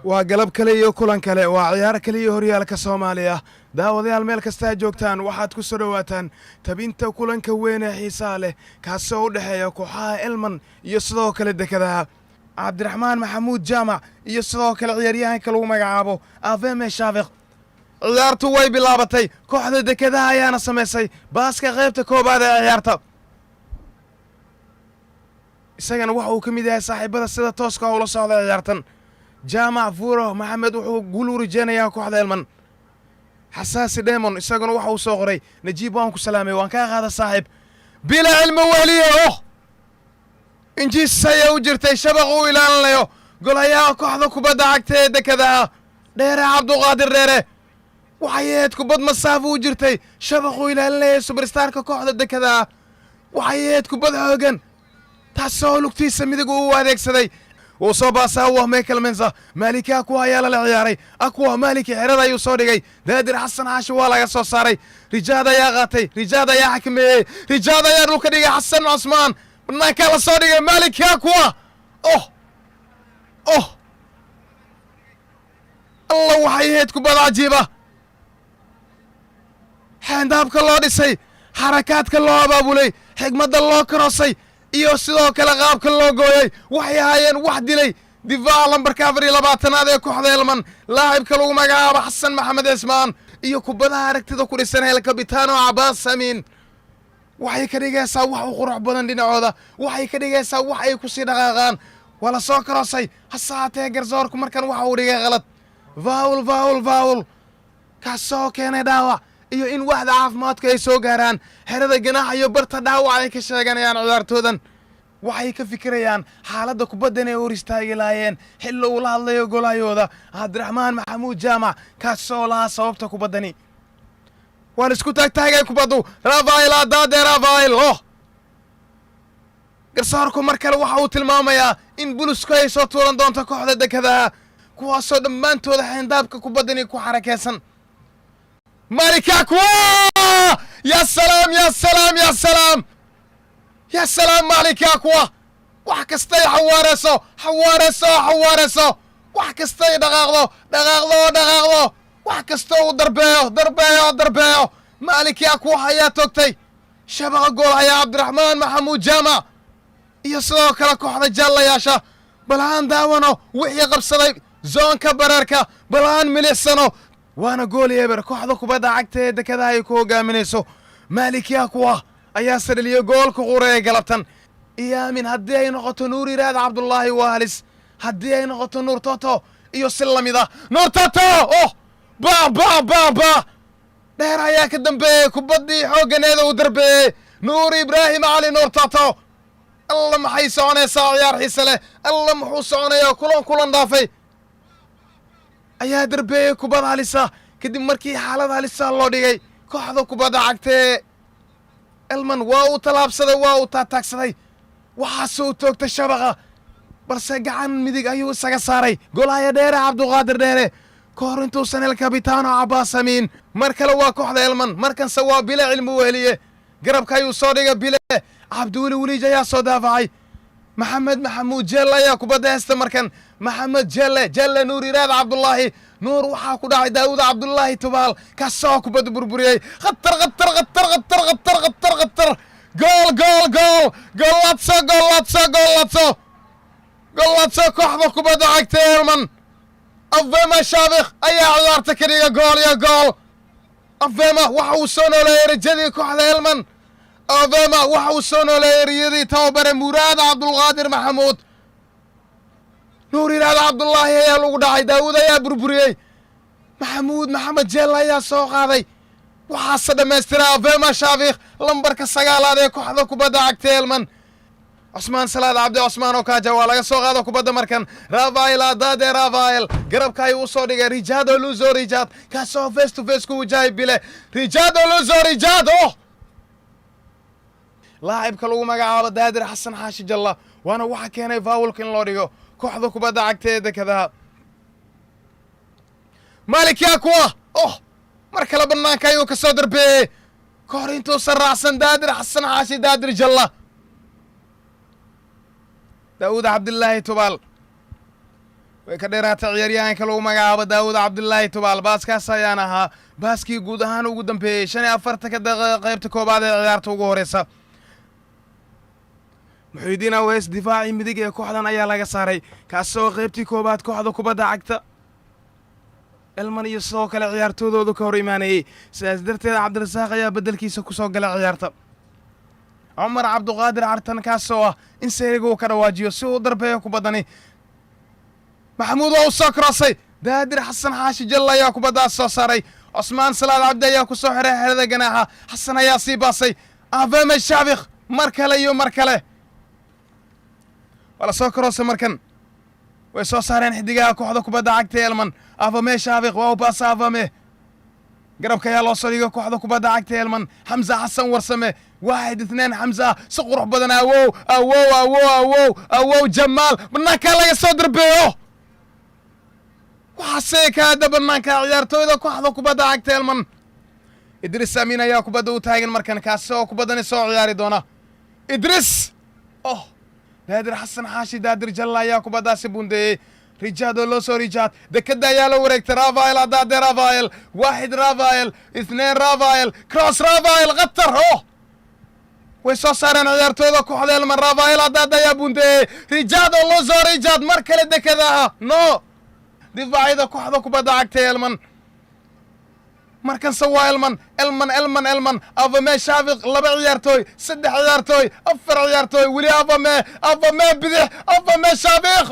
waa galab kale iyo kulan kale waa ciyaar kale iyo horyaalka Soomaaliya daawadayaal meel kasta joogtaan waxaad ku soo dhawaataan tabinta kulanka weyn ee xiisaha leh kaasoo u dhaxeeya kooxaha Elman iyo sidoo kale dekadaha Cabdiraxmaan Maxamuud Jaamac iyo sidoo kale ciyaaryahanka lagu magacaabo Afeme Shafiq ciyaartu way bilaabatay kooxda dekadaha ayaana sameysay baaska qaybta koobaad ee ciyaarta isagana waxa uu ka mid yahay saaxiibada sida tooska ula socda ciyaartan جامع فورو محمد وحو قولوا رجانا كوحد المان حساسي ديمون اساقنا وحو صغري نجيب وانكو سلامي وانكا هذا صاحب بلا علم واليه انجي السيا وجرتي شبغوا الى الليو قول يا كوحدكو بدعكتي دكذا ديري عبدو غادر ديري وحياتكو بد مصافو وجرتي شبغوا الى الليو سوبرستاركا كوحد دكذا وحياتكو بد هوغن تاسو لوكتي سميدقو واديك سدي وصوبا ساوه ميكل منزا مالكي اكو هيالا العياري اكو مالكي حردا يوصودغي دادر حسن عاشوا لا سو ساري رجادا يا غاتي رجادا يا حكمي رجادا يا دولك دغي حسن عثمان بنا كلا صودغي مالكي اكو الله وحيهتكم بد عجيبه حندابك لو دhisay حركاتك لو ابابولي حكمه لو كروسي iyo sidoo kale qaabka loo gooyay waxay hayeen wax dilay difaac lambarka 24aad ee kooxda Elman laacibka lagu magacaabo Xasan Maxamed Ismaan iyo kubadaha aragtida ku dhisan hel kabitaano Abbas Samin waxay ka dhigaysaa wax u qurux badan dhinacooda waxay ka dhigaysaa wax ay ku sii dhaqaaqaan wala soo karoosay hasaatee garsoorku markan waxa uu dhigay qalad foul kaasoo keenay dhaawac iyo in waxda caafimaadka ay soo gaaraan xerada ganaax iyo barta dhaawac ay ka sheeganayaan ciyaartoodan waxay ka fikirayaan xaaladda kubadda inay hor istaagi laayeen xilli uu la hadlayo golayooda Cabdiraxmaan Maxamuud Jaamac kaasoo lahaa sababta kubaddani waan isku taagtaagay kubaddu Rafael Adade Rafael garsoorku mar kale waxa uu tilmaamayaa in bulusku ay soo tuuran doonto kooxda dekadaha kuwaasoo dhammaantooda xeyndaabka kubaddani ku xarakeysan مالكاكو يا سلام يا سلام يا سلام يا سلام مالكاكو وحكستي حوارسو وحكستي دغاغلو وحكستو دربيو مالكاكو هيا توكتي شبغ قول يا عبد الرحمن محمود جامع يسلو كلا كوحدة جالة ياشا بلان داوانو وحي قبصدي زون كبراركا بلان مليسانو وانا قول يبر كوحدة كبدا عكتي دكذا يكو قامنيسو مالك ياكوا اياسر اللي يقول كغوري قلبتن ايا من هدي نقطة نور يراد عبد الله والس هدي نقطة نور توتو ايو سلمي ذا نور توتو با دير هياك الدنبي كبدي حوقن اذا ودربي نور ابراهيم علي نور توتو الله محي سعوني ساعيار حيسله الله محو سعوني كلون ضافي ayaa darbeeyay kubada halisa kadib markii xaalad halisa loo dhigay kooxda kubada cagtay Elman waa uu talaabsaday waa uu taagsaday waxa soo toogtay shabaqa balse gacan midig ayuu isaga saaray golaya dheere Cabduqaadir dheere koor intuu sanel kabitaano Abbas Samin mar kale waa kooxda Elman markan waa bila cilmi weheliye garabka ayuu soo dhigay bila Abdul Wali ayaa soo daafacay محمد محمود جلة يا كوبا هستا مركن محمد جلة نور يراد عبد الله نور وحا كوداعي داود عبد الله تبال كاسو كوبا بربريي غطر جول كوحدة كوبا دعك تيرمن أفيما شابخ أي عيارتك يا جول أفيما وحو سونو ليرجدي كوحدة هلمن أفيما وحو سونو ليريدي توبر مراد عبد القادر محمود نور يراد عبد الله يا لو داعي داود يا بربريي محمد جيلا يا سو قاداي waxa dhameystira Afema Shafiq lambarka 9aad ee kooxda kubadda cagta Elman Osman Salaad Abdi Osman oo ka jawaab laga soo qaado kubadda markan Rafael Adade Rafael garabka ay u soo dhigay Rijado Luzo Rijad ka soo face to face ku wajahay bile Rijado Luzo Rijado laacibka lagu magacaabo Daadir Xasan Xaashi Jalla waana waxa keenay foulka in loo dhigo kooxda kubadda cagta ee dekada Malik Yakwa mar kale banaanka ayuu ka soo darbeeyay koor intuu sarraacsan Daadir Xasan Xaashi Daadir Jalla داود عبد الله تبال way ka dheeraatay ciyaaryahanka lagu magacaabo daawud cabdullaahi tubaal baaskaas ayaan ahaa baaskii guud ahaan ugu dambeeyey 45 daqiiqo qaybta koobaad ee ciyaarta ugu horeysa muxiidiin aweys difaacii midig ee kooxdan ayaa laga saaray kaasoo qaybtii koobaad kooxda kubadda cagta elman iyo sidoo kale ciyaartoodooda ka hor imaanayey sidaas darteed cabdirasaaq ayaa beddelkiisa ku soo galay ciyaarta cumar cabduqaadir cartan kaasoo ah in seeriga uu ka dhawaajiyo si uu darbeeyo kubaddani maxamuud waa u soo kroosay daadir xasan xaashi jalla ayaa kubaddaas soo saaray cusmaan salaad cabdi ayaa ku soo xiray xerada ganaaxa xasan ayaa sii baasay afame shaafikh mar kale iyo mar kale waa la soo kroosay markan way soo saareen xidigaha kooxda kubadda cagta elman afame shaafikh waa u baasa afame garabka ayaa loo soo dhigay kooxda kubadda cagta elman xamza xasan warsame واحد اثنين حمزة سقروح بدنا أوو جمال بناك لا يصدر بيو وحسيك هذا بناك عيارتو إذا كوحدو كبدا عقت المن إدريس أمين يا كبدا وتاجن مركن كاسو كبدا نسو عياري دونا إدريس دادر حسن حاشي دادر جلا يا كبدا سبوندي رجاد لوسو رجاد دكدا يا لو وريك رافائيل دادر رافائيل واحد رافائيل اثنين رافائيل كروس رافائيل غتر way soo saareen ciyaartooyda kooxda elman rafaa'iil adaada ayaa buundeyey rijaad oo loo soo rijaad mar kale dekadaha no difaacida kooxda kubadda cagta elman markanse waa elman afame shaafiq 2 ciyaartooy 3 ciyaartooy 4 ciyaartooy weli afame bidix afame shaafiq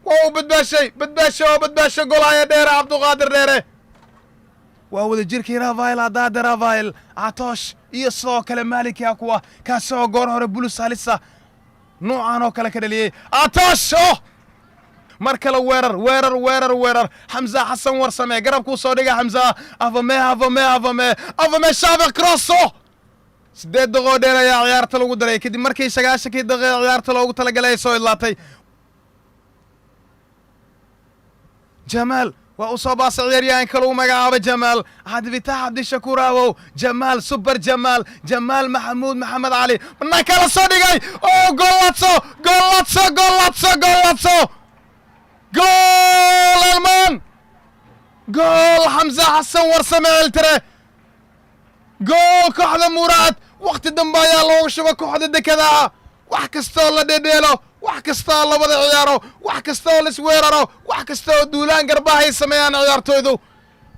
waa u badbaashay golaya dheere cabduqaadir dheere waa wada jirkii rafaa'iil adaada rafaa'iil catoosh iyo sidoo kale maalinka kuwa kaasoo goor hore bulus halisa noocan oo kale ka dhaliyey atoosh mar kale weerar xamza xasan warsame garabkuu soo dhigay xamza afame shaafiq crosso 8 daqiiqo dheer ayaa ciyaarta lagu daray kadib markii 90 daqiiqo ciyaarta loogu talagalay soo idlaatay jamaal وأصاب صغيريان كلو مقابة جمال عاد فتاح عبد الشكور أو جمال سوبر جمال محمود محمد علي من كلا صديقي جولاتسو جول المان جول حمزة حسن ورسمه ترى جول كحل مراد وقت الدنبايا لو شبك كحل كذا وحكستو الله ديديلو وحكستو الله وضع عيارو وحكستو لسويرارو وحكستو دولان قرباهي سميان عيارتويدو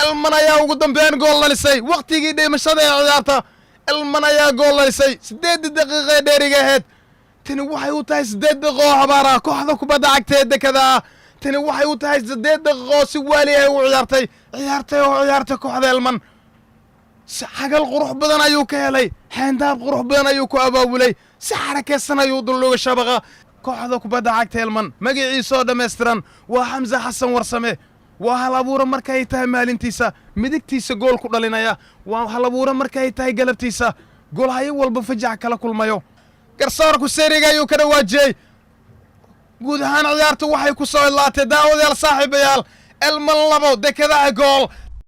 المنايا وقدم بين جول لسي وقتي دي مشادة عيارتا المنايا جول لسي 8 دقيقة ديريغا هيد تاني waxay u tahay 8 daqiiqo habaara kooxda kubadda cagteeda kada tani waxay u tahay 8 daqiiqo si wali ay u ciyaartay kooxda elman xagal qurux badan ayuu ka helay xeendab qurux badan ayuu ku abaabulay si xarakeysan ayuu dulooga shabaqa kooxda kubadda cagta elman magaciisa oo dhameystiran waa xamza xasan warsame waa hal abuura markay tahay maalintiisa midigtiisa gool ku dhalinaya waa hal abuura markay tahay galabtiisa gool hay walba fajac kala kulmayo garsoorku seeriga ayuu ka dhawaajiyay guud ahaan ciyaartu waxay ku soo ilaatay daawadayaal saaxiibayaal elman labo dekadaha gool